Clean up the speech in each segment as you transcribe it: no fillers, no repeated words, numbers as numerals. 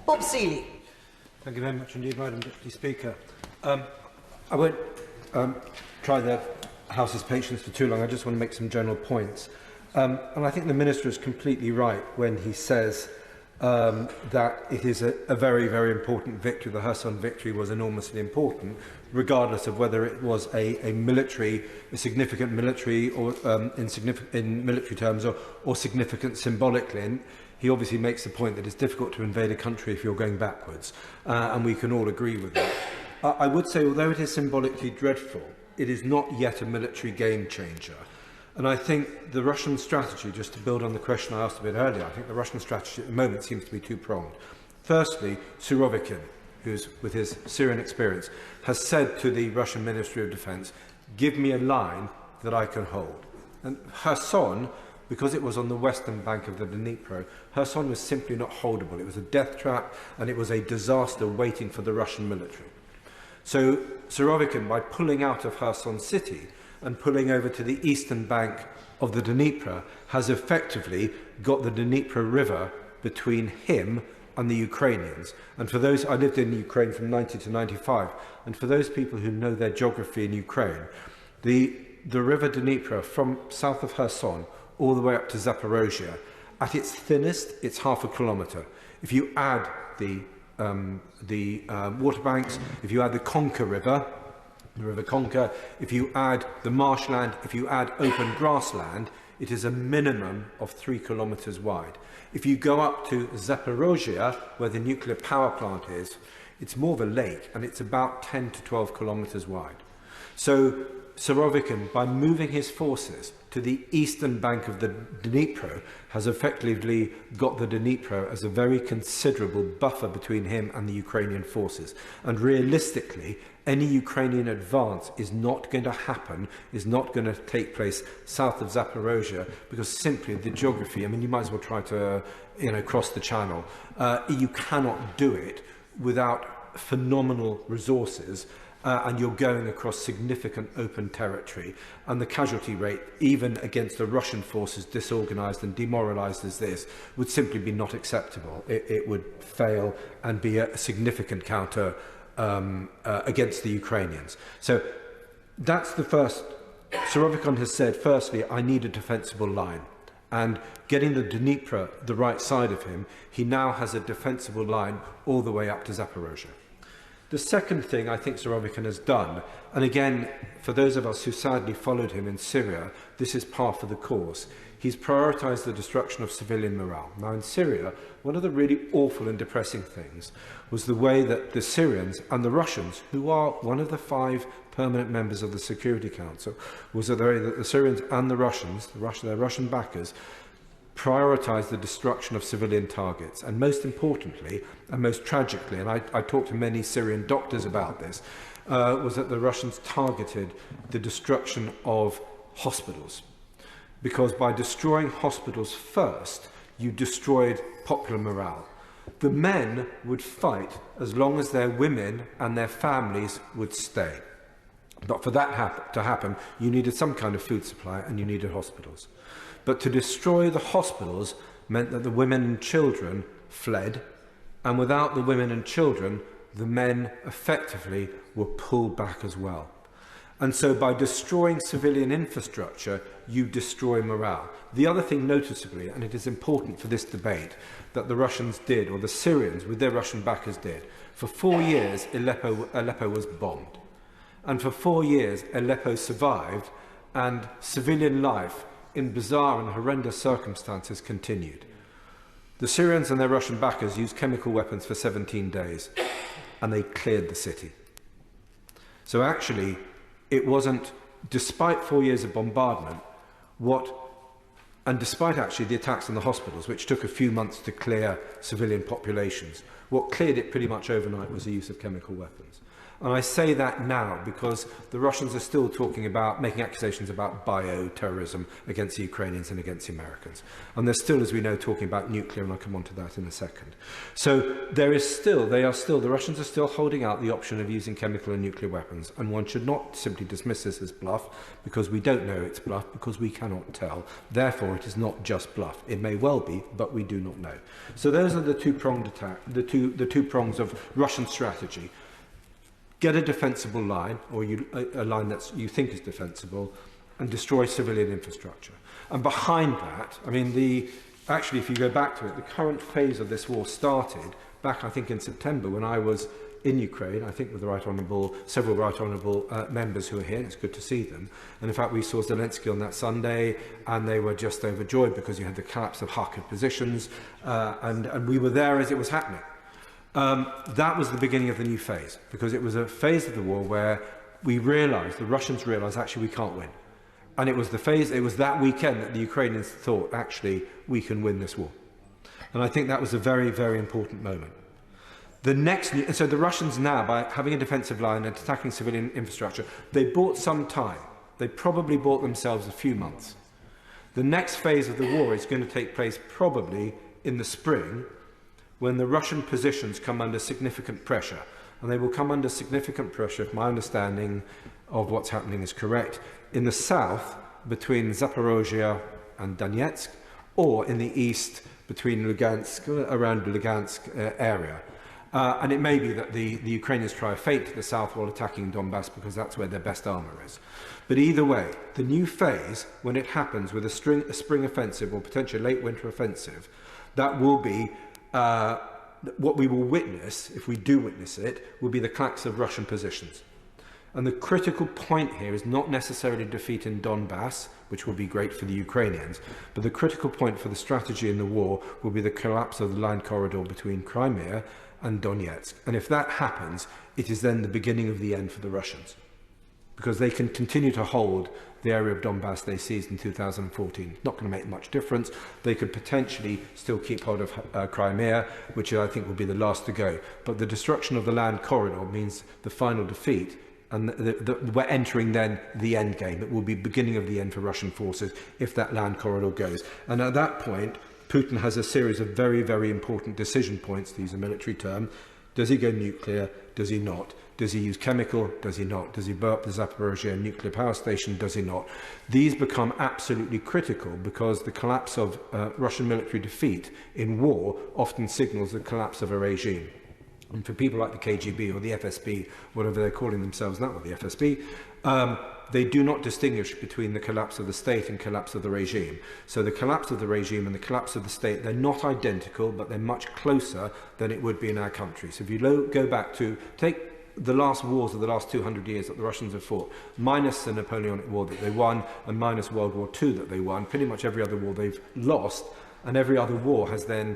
Bob Seeley. Thank you very much indeed, Madam Deputy Speaker. I won't try the House's patience for too long. I just want to make some general points. And I think the Minister is completely right when he says that it is a very, very important victory. The Kherson victory was enormously important, regardless of whether it was a significant military or in military terms or significant symbolically. And he obviously makes the point that it's difficult to invade a country if you're going backwards, and we can all agree with that. I would say, although it is symbolically dreadful, it is not yet a military game changer. And I think the Russian strategy, just to build on the question I asked a bit earlier, I think the Russian strategy at the moment seems to be two-pronged. Firstly, Surovikin, who's with his Syrian experience, has said to the Russian Ministry of Defence, give me a line that I can hold. And Kherson, because it was on the western bank of the Dnipro, Kherson was simply not holdable. It was a death trap and it was a disaster waiting for the Russian military. So Surovikin, by pulling out of Kherson city and pulling over to the eastern bank of the Dnipro, has effectively got the Dnipro River between him and the Ukrainians. And for those, I lived in Ukraine from 90 to 95, and for those people who know their geography in Ukraine, the river Dnipro from south of Kherson all the way up to Zaporozhye, at its thinnest, it's half a kilometre. If you add the water banks, if you add the Konka River, the River Konka, if you add the marshland, if you add open grassland, it is a minimum of 3 kilometres wide. If you go up to Zaporozhye, where the nuclear power plant is, it's more of a lake, and it's about 10 to 12 kilometres wide. So Surovikin, by moving his forces to the eastern bank of the Dnipro, has effectively got the Dnipro as a very considerable buffer between him and the Ukrainian forces. And realistically, any Ukrainian advance is not going to happen, is not going to take place south of Zaporozhye, because simply the geography, I mean, you might as well try to cross the channel. You cannot do it without phenomenal resources. And you're going across significant open territory, and the casualty rate, even against the Russian forces disorganised and demoralised as this, would simply be not acceptable. It would fail and be a significant counter against the Ukrainians. So that's the first. Surovikin has said, firstly, I need a defensible line. And getting the Dnipro the right side of him, he now has a defensible line all the way up to Zaporozhye. The second thing I think Surovikin has done, and again, for those of us who sadly followed him in Syria, this is par for the course. He's prioritised the destruction of civilian morale. Now, in Syria, one of the really awful and depressing things was the way that the Syrians and the Russians, who are one of the 5 permanent members of the Security Council, was the way that the Syrians and the Russians, their Russian backers, prioritise the destruction of civilian targets. And most importantly, and most tragically, and I talked to many Syrian doctors about this, was that the Russians targeted the destruction of hospitals. Because by destroying hospitals first, you destroyed popular morale. The men would fight as long as their women and their families would stay. But for that to happen, you needed some kind of food supply and you needed hospitals. But to destroy the hospitals meant that the women and children fled, and without the women and children, the men effectively were pulled back as well. And so by destroying civilian infrastructure, you destroy morale. The other thing noticeably, and it is important for this debate, that the Russians did, or the Syrians with their Russian backers did, for 4 years Aleppo was bombed. And for 4 years Aleppo survived, and civilian life in bizarre and horrendous circumstances continued. The Syrians and their Russian backers used chemical weapons for 17 days, and they cleared the city. So actually, it wasn't, despite 4 years of bombardment, and despite actually the attacks on the hospitals, which took a few months to clear civilian populations, what cleared it pretty much overnight was the use of chemical weapons. And I say that now because the Russians are still talking about making accusations about bioterrorism against the Ukrainians and against the Americans. And they're still, as we know, talking about nuclear, and I'll come on to that in a second. So the Russians are still holding out the option of using chemical and nuclear weapons. And one should not simply dismiss this as bluff, because we don't know it's bluff, because we cannot tell. Therefore, it is not just bluff. It may well be, but we do not know. So those are the two-pronged attack, the two prongs of Russian strategy. Get a defensible line, or a line that you think is defensible, and destroy civilian infrastructure. And behind that, I mean, actually, if you go back to it, the current phase of this war started back, I think, in September, when I was in Ukraine, I think with the several right honourable members who are here. It's good to see them. And in fact, we saw Zelensky on that Sunday, and they were just overjoyed because you had the collapse of Kharkiv positions, and we were there as it was happening. That was the beginning of the new phase, because it was a phase of the war where the Russians realised, actually, we can't win. And it was that weekend that the Ukrainians thought, actually, we can win this war. And I think that was a very, very important moment. So the Russians now, by having a defensive line and attacking civilian infrastructure, they bought some time. They probably bought themselves a few months. The next phase of the war is going to take place probably in the spring, when the Russian positions come under significant pressure. And they will come under significant pressure, if my understanding of what's happening is correct, in the south, between Zaporozhye and Donetsk, or in the east, between Lugansk, around the Lugansk area. And it may be that the Ukrainians try a feint to the south while attacking Donbass, because that's where their best armour is. But either way, the new phase, when it happens with a spring offensive or potentially late winter offensive, that will be what we will witness, if we do witness it, will be the collapse of Russian positions. And the critical point here is not necessarily defeat in Donbass, which will be great for the Ukrainians, but the critical point for the strategy in the war will be the collapse of the land corridor between Crimea and Donetsk. And if that happens, it is then the beginning of the end for the Russians, because they can continue to hold the area of Donbass they seized in 2014. Not going to make much difference. They could potentially still keep hold of Crimea, which I think will be the last to go. But the destruction of the land corridor means the final defeat, and we're entering then the end game. It will be beginning of the end for Russian forces if that land corridor goes. And at that point, Putin has a series of very, very important decision points, to use a military term. Does he go nuclear? Does he not? Does he use chemical? Does he not? Does he blow up the Zaporozhye nuclear power station? Does he not? These become absolutely critical, because the collapse of Russian military defeat in war often signals the collapse of a regime. And for people like the KGB or the FSB, whatever they're calling themselves now, or the FSB, they do not distinguish between the collapse of the state and collapse of the regime. So the collapse of the regime and the collapse of the state, they're not identical, but they're much closer than it would be in our country. So if you go back to, take the last wars of the last 200 years that the Russians have fought, minus the Napoleonic War that they won, and minus World War II that they won, pretty much every other war they've lost, and every other war has then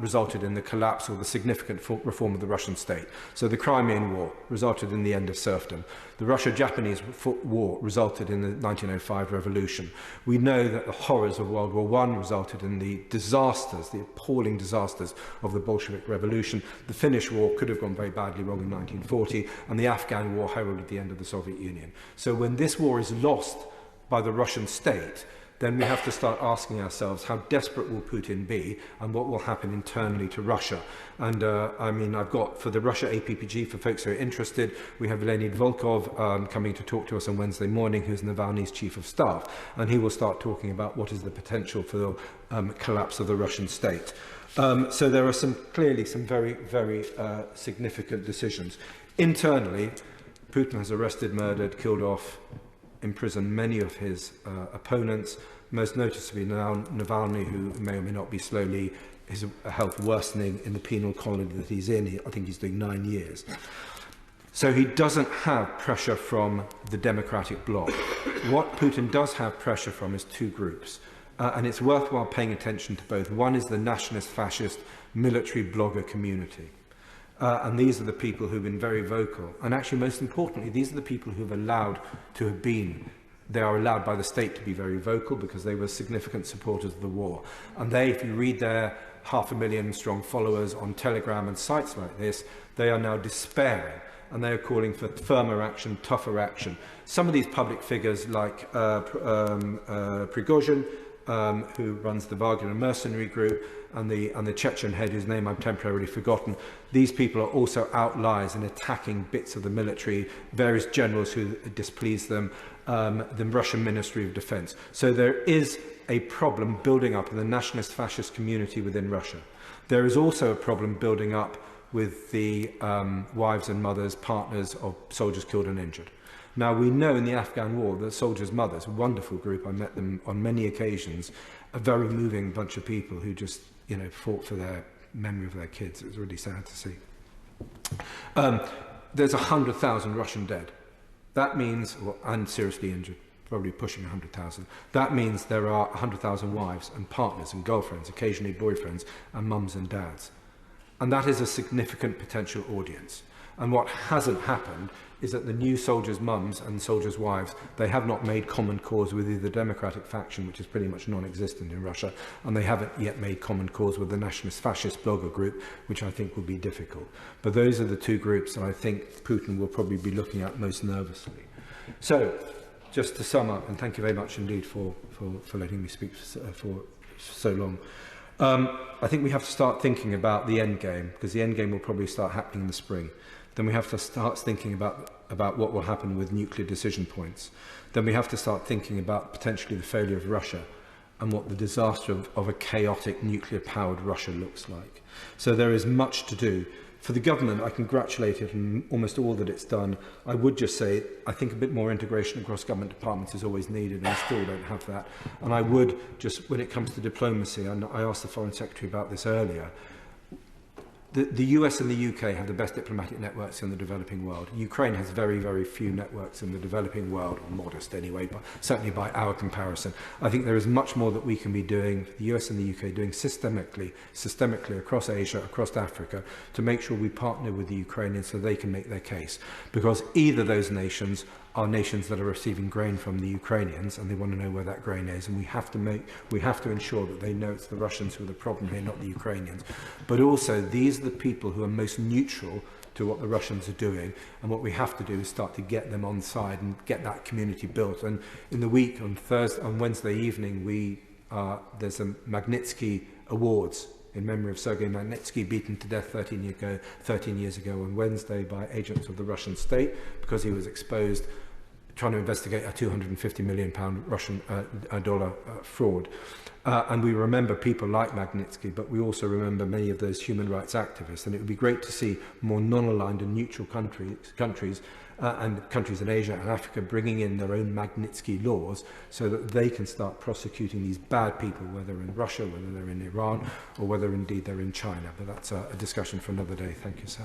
resulted in the collapse or the significant reform of the Russian state. So the Crimean War resulted in the end of serfdom. The Russia-Japanese War resulted in the 1905 revolution. We know that the horrors of World War I resulted in the disasters, the appalling disasters of the Bolshevik Revolution. The Finnish War could have gone very badly wrong in 1940, and the Afghan War heralded the end of the Soviet Union. So when this war is lost by the Russian state, then we have to start asking ourselves, how desperate will Putin be, and what will happen internally to Russia? And I mean, I've got, for the Russia APPG, for folks who are interested, we have Leonid Volkov coming to talk to us on Wednesday morning, who's Navalny's chief of staff, and he will start talking about what is the potential for the collapse of the Russian state. So there are clearly some very, very significant decisions. Internally, Putin has arrested, murdered, killed off, imprisoned many of his opponents, most noticeably now Navalny, who may or may not be slowly, his health worsening in the penal colony that he's in. I think he's doing 9 years. So he doesn't have pressure from the democratic bloc. What Putin does have pressure from is two groups, and it's worthwhile paying attention to both. One is the nationalist fascist military blogger community. And these are the people who've been very vocal. And actually, most importantly, these are the people who've they are allowed by the state to be very vocal, because they were significant supporters of the war. And they, if you read their 500,000 strong followers on Telegram and sites like this, they are now despairing and they are calling for firmer action, tougher action. Some of these public figures like Prigozhin, who runs the Wagner mercenary group, and the Chechen head whose name I've temporarily forgotten, these people are also outliers in attacking bits of the military, various generals who displease them, the Russian Ministry of Defense. So there is a problem building up in the nationalist fascist community within Russia. There is also a problem building up with the wives and mothers, partners of soldiers killed and injured. Now, we know in the Afghan war that soldiers' mothers, a wonderful group, I met them on many occasions, a very moving bunch of people who just, fought for their memory of their kids. It was really sad to see. There's 100,000 Russian dead. That means, and seriously injured, probably pushing 100,000. That means there are 100,000 wives and partners and girlfriends, occasionally boyfriends, and mums and dads. And that is a significant potential audience. And what hasn't happened is that the new soldiers' mums and soldiers' wives, they have not made common cause with either the Democratic faction, which is pretty much non-existent in Russia, and they haven't yet made common cause with the nationalist fascist blogger group, which I think will be difficult. But those are the two groups that I think Putin will probably be looking at most nervously. So, just to sum up, and thank you very much indeed for letting me speak for so long. I think we have to start thinking about the end game, because the end game will probably start happening in the spring. Then we have to start thinking about what will happen with nuclear decision points. Then we have to start thinking about potentially the failure of Russia and what the disaster of a chaotic nuclear-powered Russia looks like. So there is much to do. For the government, I congratulate it on almost all that it's done. I would just say, I think a bit more integration across government departments is always needed, and we still don't have that. And I would just, when it comes to diplomacy, and I asked the Foreign Secretary about this earlier, the US and the UK have the best diplomatic networks in the developing world. Ukraine has very, very few networks in the developing world, or modest anyway, but certainly by our comparison. I think there is much more that we can be doing, the US and the UK, doing systemically across Asia, across Africa, to make sure we partner with the Ukrainians so they can make their case. Because either those nations are nations that are receiving grain from the Ukrainians, and they want to know where that grain is, and we have to ensure that they know it's the Russians who are the problem here, not the Ukrainians. But also, these are the people who are most neutral to what the Russians are doing, and what we have to do is start to get them on side and get that community built. And in the week, on Wednesday evening, there's a Magnitsky Awards in memory of Sergei Magnitsky, beaten to death 13 years ago on Wednesday by agents of the Russian state because he was exposed trying to investigate a £250 million Russian dollar fraud. And we remember people like Magnitsky, but we also remember many of those human rights activists. And it would be great to see more non-aligned and neutral countries and countries in Asia and Africa bringing in their own Magnitsky laws so that they can start prosecuting these bad people, whether in Russia, whether they're in Iran, or whether indeed they're in China. But that's a discussion for another day. Thank you, sir.